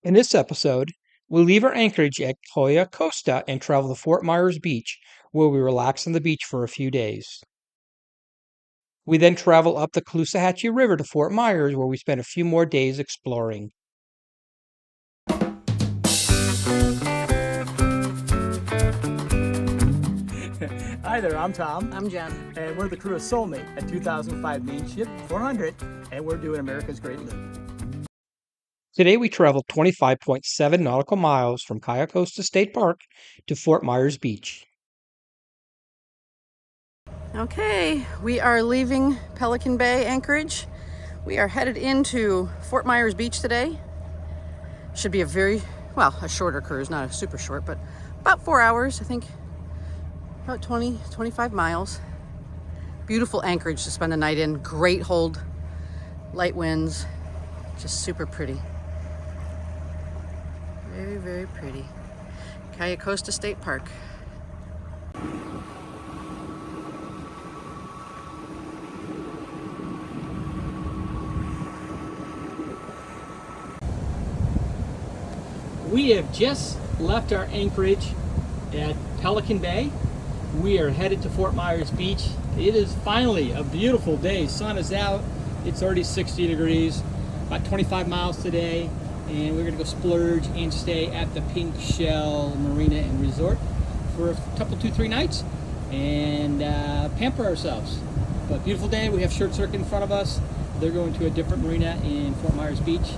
In this episode, we leave our anchorage at Cayo Costa and travel to Fort Myers Beach, where we relax on the beach for a few days. We then travel up the Caloosahatchee River to Fort Myers, where we spend a few more days exploring. Hi there, I'm Tom. I'm Jen. And we're the crew of Soulmate, a 2005 main ship 400, and we're doing America's Great Loop. Today we travel 25.7 nautical miles from Cayo Costa State Park to Fort Myers Beach. Okay, we are leaving Pelican Bay, Anchorage. We are headed into Fort Myers Beach today. Should be a shorter cruise, not a super short, but about 4 hours, I think. About 25 miles. Beautiful anchorage to spend the night in. Great hold, light winds, just super pretty. Very, very pretty. Cayo Costa State Park. We have just left our anchorage at Pelican Bay. We are headed to Fort Myers Beach. It is finally a beautiful day. Sun is out. It's already 60 degrees. About 25 miles today. And we're gonna go splurge and stay at the Pink Shell Marina and Resort for a couple, 2-3 nights and pamper ourselves. But beautiful day. We have Short Circuit in front of us. They're going to a different marina in Fort Myers Beach.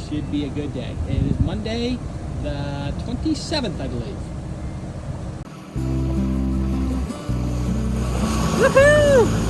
Should be a good day. It is Monday, the 27th, I believe. Woohoo!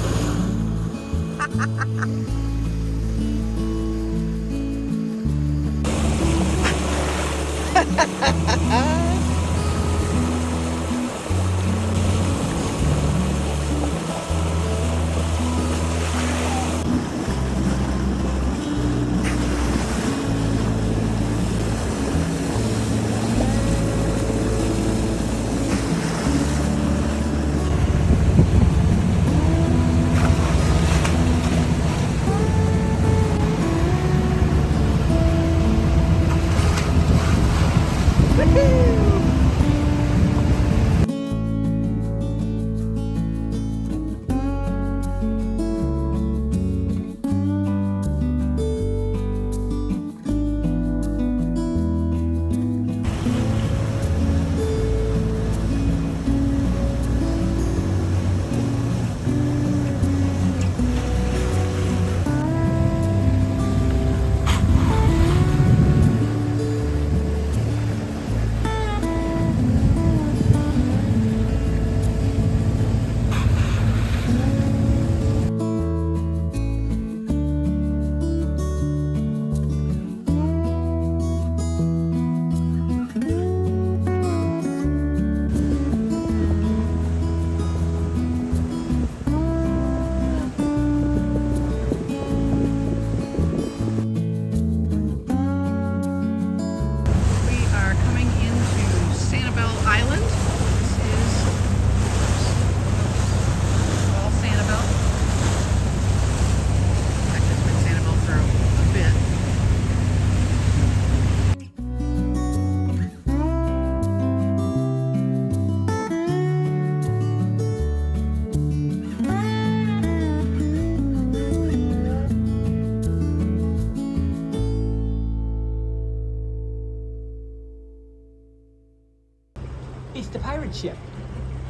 It's the pirate ship.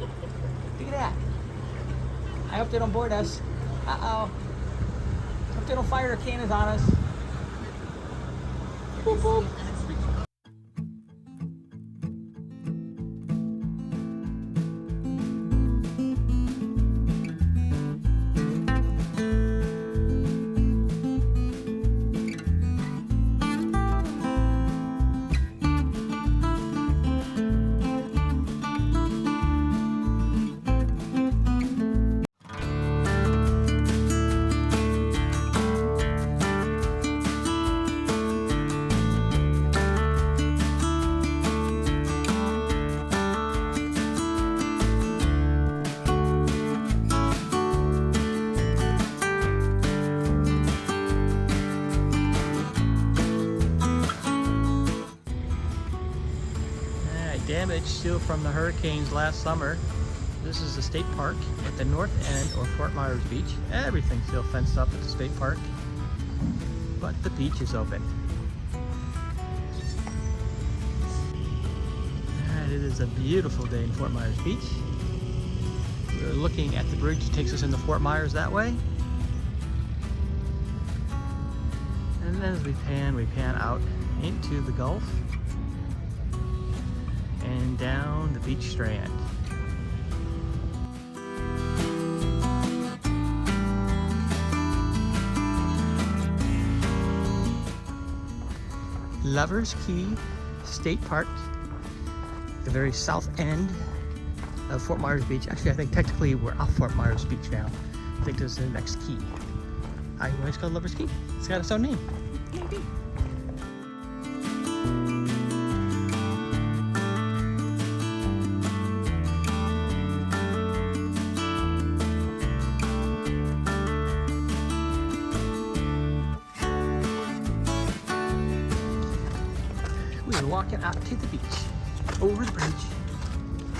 Look at that. I hope they don't board us. Uh-oh. Hope they don't fire their cannons on us. Boop, boop. damage still from the hurricanes last summer. This is the state park at the north end, or Fort Myers Beach. Everything's still fenced up at the state park, but the beach is open. And it is a beautiful day in Fort Myers Beach. We're looking at the bridge that takes us into Fort Myers that way. And as we pan out into the Gulf and down the beach strand. Lovers Key State Park, the very south end of Fort Myers Beach. Actually, I think technically we're off Fort Myers Beach now. I think this is the next key. Why is it called Lovers Key? It's got its own name. Maybe. We're walking out to the beach, over the bridge,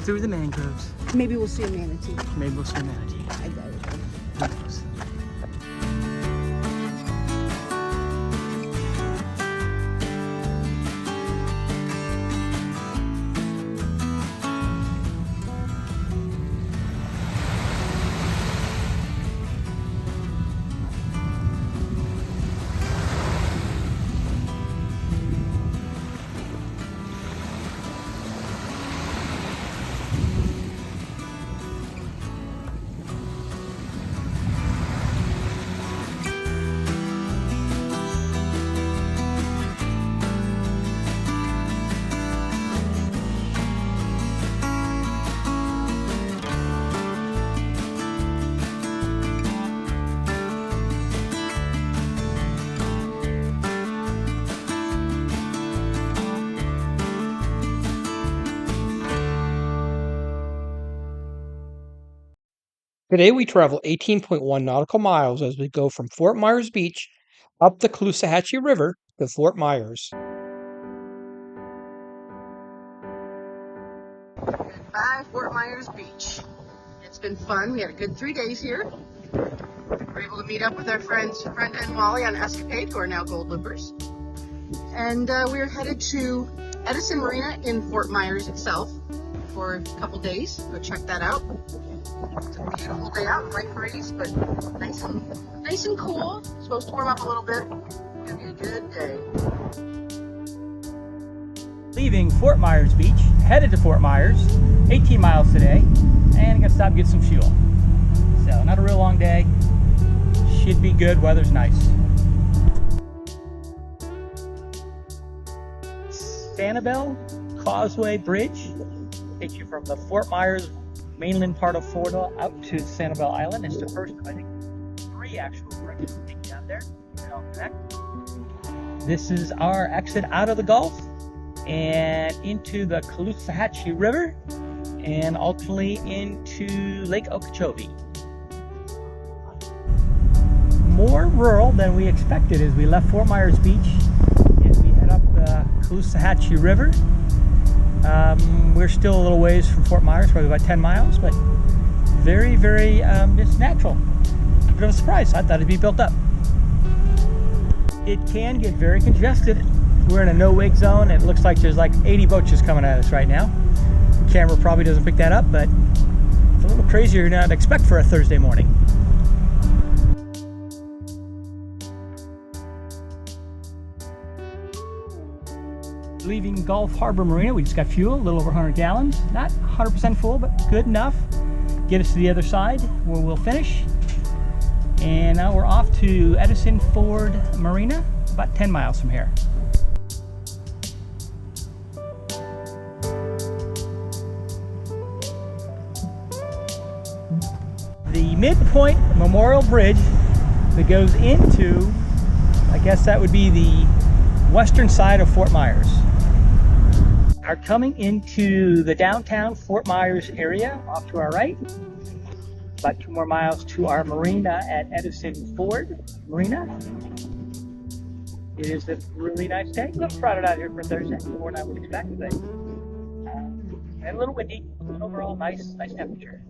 through the mangroves. Maybe we'll see a manatee. Maybe we'll see a manatee. I doubt it. Who knows? Today we travel 18.1 nautical miles as we go from Fort Myers Beach up the Caloosahatchee River to Fort Myers. Goodbye, Fort Myers Beach. It's been fun. We had a good 3 days here. We were able to meet up with our friends Brenda and Wally on Escapade, who are now gold loopers. And we're headed to Edison Marina in Fort Myers itself for a couple days. Go check that out. It's a beautiful day out, light breeze, but nice and cool. It's supposed to warm up a little bit. It's gonna be a good day. Leaving Fort Myers Beach, headed to Fort Myers, 18 miles today, and gonna stop and get some fuel. So not a real long day. Should be good. Weather's nice. Sanibel Causeway Bridge takes you from the Fort Myers mainland part of Florida out to Sanibel Island. It's the first of, I think, 3 actual bridges to take you down there. They all connect. This is our exit out of the Gulf and into the Caloosahatchee River and ultimately into Lake Okeechobee. More rural than we expected as we left Fort Myers Beach and we head up the Caloosahatchee River. We're still a little ways from Fort Myers, probably about 10 miles, but very, very just natural. A bit of a surprise. I thought it'd be built up. It can get very congested. We're in a no-wake zone. It looks like there's like 80 boats just coming at us right now. The camera probably doesn't pick that up, but it's a little crazier than I'd expect for a Thursday morning. Leaving Gulf Harbor Marina, we just got fuel, a little over 100 gallons. Not 100% full, but good enough. Get us to the other side where we'll finish. And now we're off to Edison Fort Marina, about 10 miles from here. The Midpoint Memorial Bridge that goes into, I guess that would be the western side of Fort Myers, are coming into the downtown Fort Myers area off to our right. About 2 more miles to our marina at Edison Fort Marina. It is a really nice day. A little crowded out here for Thursday, more than I would expect, but And a little windy, but overall nice temperature.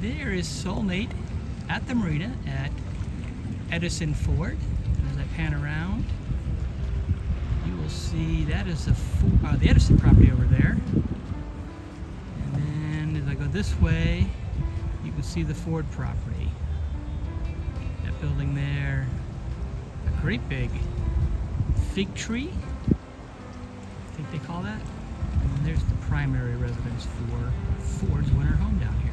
There is Soulmate at the marina at Edison Fort. As I pan around, you will see that is the Edison property over there. And then as I go this way, you can see the Ford property. That building there, a great big fig tree, I think they call that. And then there's the primary residence for Ford's winter home down here.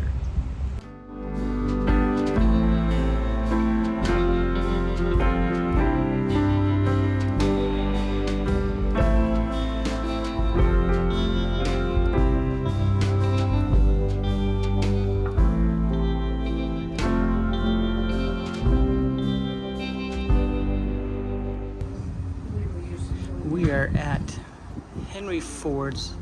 We are at Henry Ford's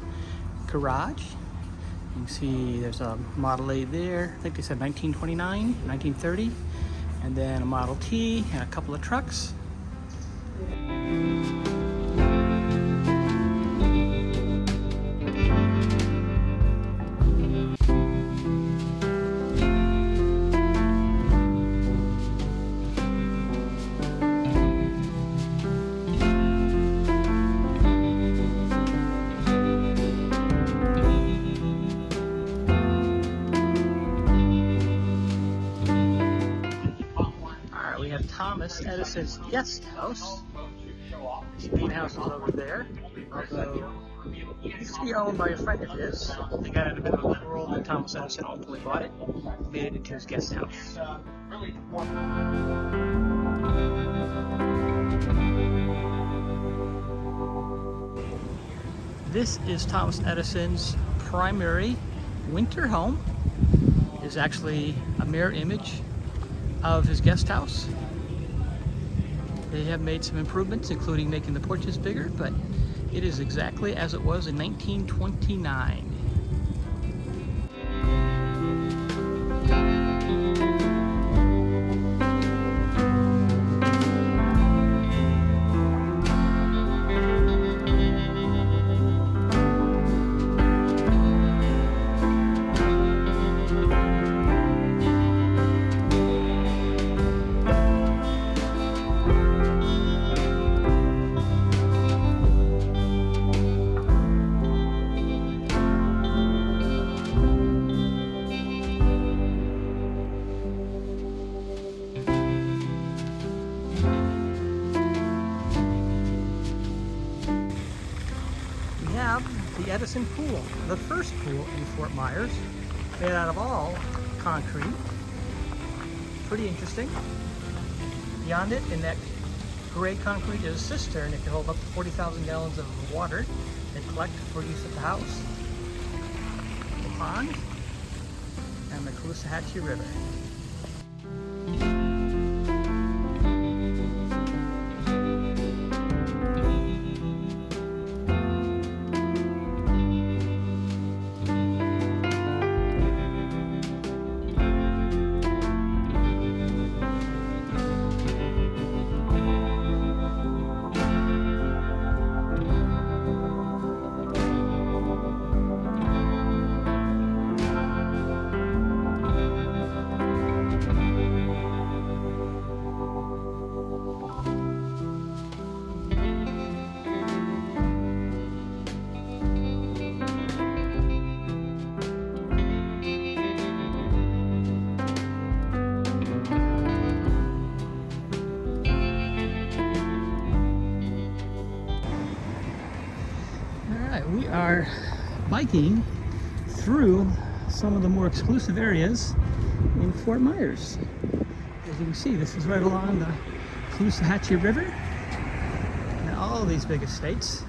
garage. You can see there's a Model A there. I think they said 1929, 1930. And then a Model T and a couple of trucks. We have Thomas Edison's guest house. His main house is over there. Although it used to be owned by a friend of his. They got in a bit of a quarrel, and Thomas Edison ultimately bought it, made it into his guest house. This is Thomas Edison's primary winter home. It is actually a mirror image of his guest house. They have made some improvements, including making the porches bigger, but it is exactly as it was in 1929. The Edison pool, the first pool in Fort Myers, made out of all concrete. Pretty interesting. Beyond it, in that gray concrete, is a cistern that can hold up to 40,000 gallons of water they collect for use at the house. The pond and the Caloosahatchee River. we are biking through some of the more exclusive areas in Fort Myers. As you can see, this is right along the Caloosahatchee River and all these big estates.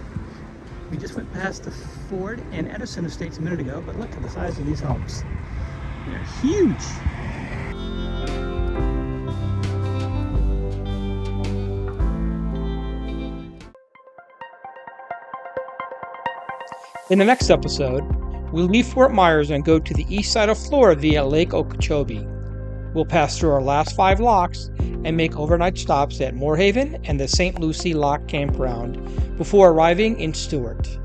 We just went past the Ford and Edison estates a minute ago, but look at the size of these homes. They're huge. In the next episode, we'll leave Fort Myers and go to the east side of Florida via Lake Okeechobee. We'll pass through our last 5 locks and make overnight stops at Moorhaven and the St. Lucie Lock Campground before arriving in Stuart.